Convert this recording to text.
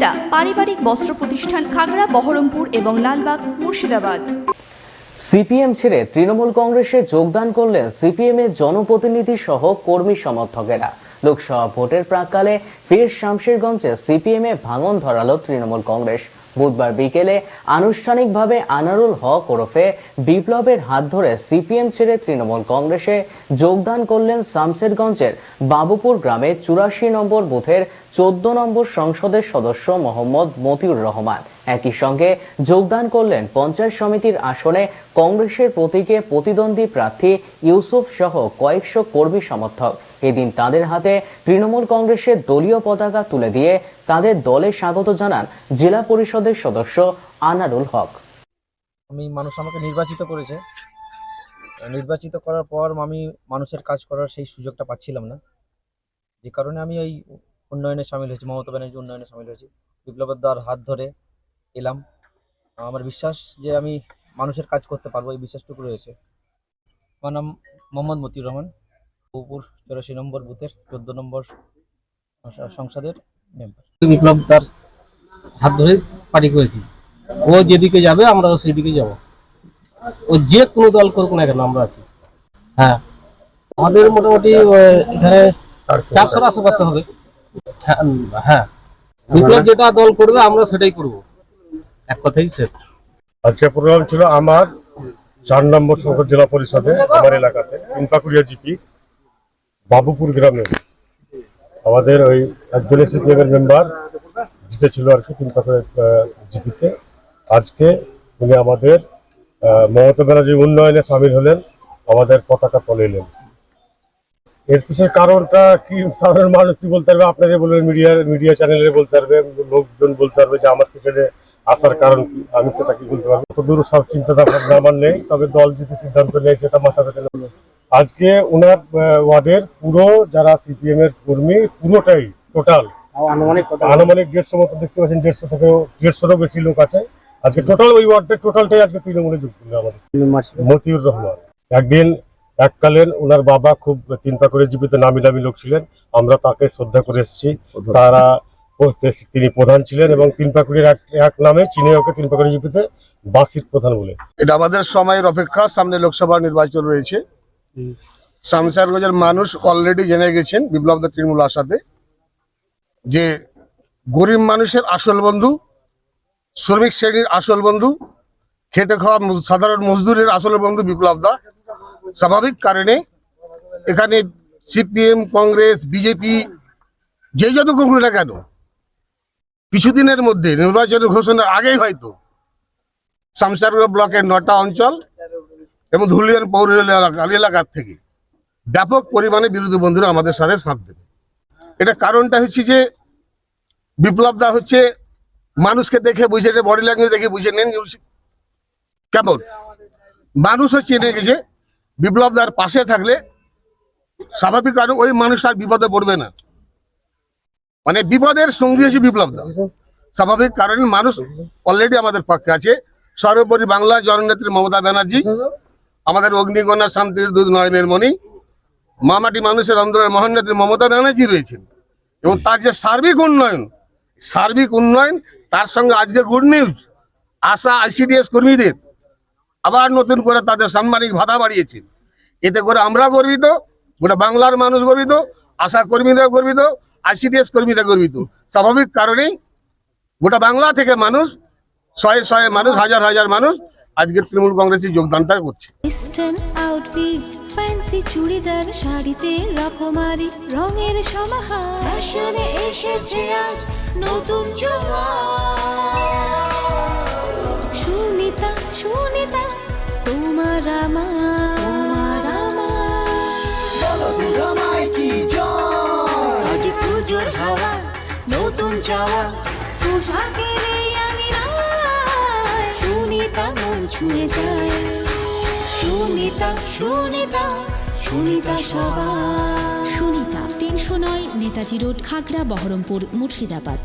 সুনিতা পারিবারিক বস্ত্র প্রতিষ্ঠান, খাগড়া, বহরমপুর এবং লালবাগ, মুর্শিদাবাদ। সিপিএম ছেড়ে তৃণমূল কংগ্রেসে যোগদান করলেন সিপিএম এর জনপ্রতিনিধি সহ কর্মী সমর্থকেরা। লোকসভা ভোটের প্রাক্কালে ফের শামশেরগঞ্জে সিপিএম এ ভাঙন ধরালো তৃণমূল কংগ্রেস। বুধবার বিকেলে আনুষ্ঠানিকভাবে আনারুল হক ওরফে বিপ্লবের হাত ধরে সিপিএম ছেড়ে তৃণমূল কংগ্রেসে যোগদান করলেন শামশেরগঞ্জের বাবুপুর গ্রামের 84 নম্বর বুথের 14 নম্বর সংসদের সদস্য মোহাম্মদ মতিউর রহমান। একই সঙ্গে যোগদান করলেন পঞ্চায়েত সমিতির আসনে কংগ্রেসের প্রতীকে প্রতিদ্বন্দ্বী প্রার্থী ইউসুফ সহ কয়েকশো কর্মী সমর্থক। এদিন তাদের হাতে তৃণমূল কংগ্রেসের দলীয় পতাকা তুলে দিয়ে তাদের দলে স্বাগত জানান জেলা পরিষদের সদস্য আনারুল হক। মানুষ আমাকে নির্বাচিত করেছে, নির্বাচিত করার পর আমি মানুষের কাজ করার সেই সুযোগটা পাচ্ছিলাম না, যে কারণে আমি এই উন্নয়নে সামিল হয়েছি, মমতা ব্যানার্জি উন্নয়নে সামিল হয়েছি। বিপ্লবের দ্বার হাত ধরে এলাম। আমার বিশ্বাস যে আমি মানুষের কাজ করতে পারবো, এই বিশ্বাসটুকু রয়েছে। আমার নাম মোহাম্মদ মতিউর রহমান, উপর 84 নম্বর বুথের 14 নম্বর সংসদের মেম্বার। বিপ্লব তার হাত ধরে পার্টি করেছি, ও যেদিকে যাবে আমরা সেদিকে যাব, ও যে কোনো দল করুক না কেন আমরা আছি। হ্যাঁ, আমাদের মোটামুটি এখানে 400 আশেপাশে হবে। হ্যাঁ, বিপ্লব যেটা দল করবে আমরা সেটাই করব, এক কথাই শেষ। আজকে প্রোগ্রাম ছিল আমার 4 নম্বর সংসদ জেলা পরিষদে, আমার এলাকাতে পিনপাকুড়িয়া জিপি বাবুপুর গ্রামে আমাদের ওই একজনের সিপিএম এর মেম্বার জিতেছিল আর কি পিনপাকুড়িয়া জিপিতে। আজকে উনি আমাদের মমতা ব্যানার্জির উন্নয়নে সামিল হলেন, আমাদের পতাকা তলে এলেন। এর পিছনে কারণটা কি সাধারণ মানুষই বলতে পারবে, আপনারা বলবেন, মিডিয়া চ্যানেলে বলতে পারবে, লোকজন বলতে পারবে যে আমার পিছনে আসার কারণ কি, আমি সেটা কি বলতে পারবো। ততদূর সব চিন্তাধারা আমার নেই, তবে দল যদি সিদ্ধান্ত নেয় সেটা মাথা পেতে নেব। আজকে ওনার ওয়ার্ডের পুরো যারা সিপিএম এর কর্মী পুরোটাই টোটাল আনুমানিক 150 মতো দেখতে পাচ্ছেন, 150-150 বেশি লোক আছে আজকে টোটাল ওই ওয়ার্ডের টোটালটাই আজকে তৃণমূলে যোগ করলো আমাদের মতিউর রহমান। এককালীন ওনার বাবা খুব পিনপাকুড়িয়া জিপিতে নামি দামি লোক ছিলেন, আমরা তাকে শ্রদ্ধা করে এসেছি। তিনি প্রধান ছিলেন এবং পিনপাকুড়ির এক নামে চিনে ওকে পিনপাকুড়িয়া জিপিতে বাসির প্রধান বলে। এটা আমাদের সময়ের অপেক্ষা, সামনে লোকসভা নির্বাচন রয়েছে। শামশেরগঞ্জের মানুষ অলরেডি জেনে গেছেন বিপ্লব দা তৃণমূল আসাতে যে গরিব মানুষের আসল বন্ধু, শ্রমিক শ্রেণীর আসল বন্ধু, খেটে খাওয়া সাধারণ মজদুরের আসল বন্ধু বিপ্লব দা। স্বাভাবিক কারণে এখানে সিপিএম, কংগ্রেস, বিজেপি যে যত করুক না কেন, কিছুদিনের মধ্যে নির্বাচনের ঘোষণার আগেই হয়তো শামশেরগঞ্জ ব্লকের 9টা অঞ্চল এবং ধুলিয়ান পৌর এলাকার থেকে ব্যাপক পরিমাণে বিরোধী বন্ধুরা আমাদের সাথে সাথ দেবে। এটা কারণটা হচ্ছে যে বিপ্লব দা হচ্ছে মানুষকে দেখে বুঝে, বডি ল্যাঙ্গুয়েজ দেখে বুঝে নেন কেমন মানুষ হচ্ছে, এনে গেছে বিপ্লব দার পাশে থাকলে স্বাভাবিক কারণ ওই মানুষটার বিপদে পড়বে না, মানে বিপদের সঙ্গী হচ্ছে বিপ্লব দা। স্বাভাবিক কারণে মানুষ অলরেডি আমাদের পক্ষে আছে। সর্বোপরি বাংলার জননেত্রী মমতা ব্যানার্জি, আমাদের অগ্নিকন্যা, শান্তির দূত, নয়নের মণি, মামাটি মানুষের অন্তরের মহানেত্রী মমতা ব্যানার্জি রয়েছেন এবং তার যে সার্বিক উন্নয়ন, তার সঙ্গে আজকে গুড নিউজ, আশা আইসিডিএস কর্মীদের আবার নতুন করে তাদের সাম্মানিক ভাতা বাড়িয়েছেন। এতে করে আমরা গর্বিত, গোটা বাংলার মানুষ গর্বিত, আশা কর্মীরা গর্বিত, আইসিডিএস কর্মীরা গর্বিত। স্বাভাবিক কারণেই গোটা বাংলা থেকে মানুষ, শয়ে মানুষ, হাজার মানুষ আজকে তৃণমূল কংগ্রেসে যোগদানটা করছে। ফ্যান্সি চুড়িদার শাড়িতে রকমারি রঙের সমাহার, ফ্যাশনে এসেছে আজ নতুন সুনিতা, সুনিতা তোমার আমার আজ পুজোর হাওয়া, নতুন চাওয়া পোশাকের আমি সুনিতা মন ছুঁয়ে যায়। সুনিতা, সুনিতা, সুনিতা সবার। সুনিতা 309 নেতাজি রোড, খাগড়া, বহরমপুর, মুর্শিদাবাদ।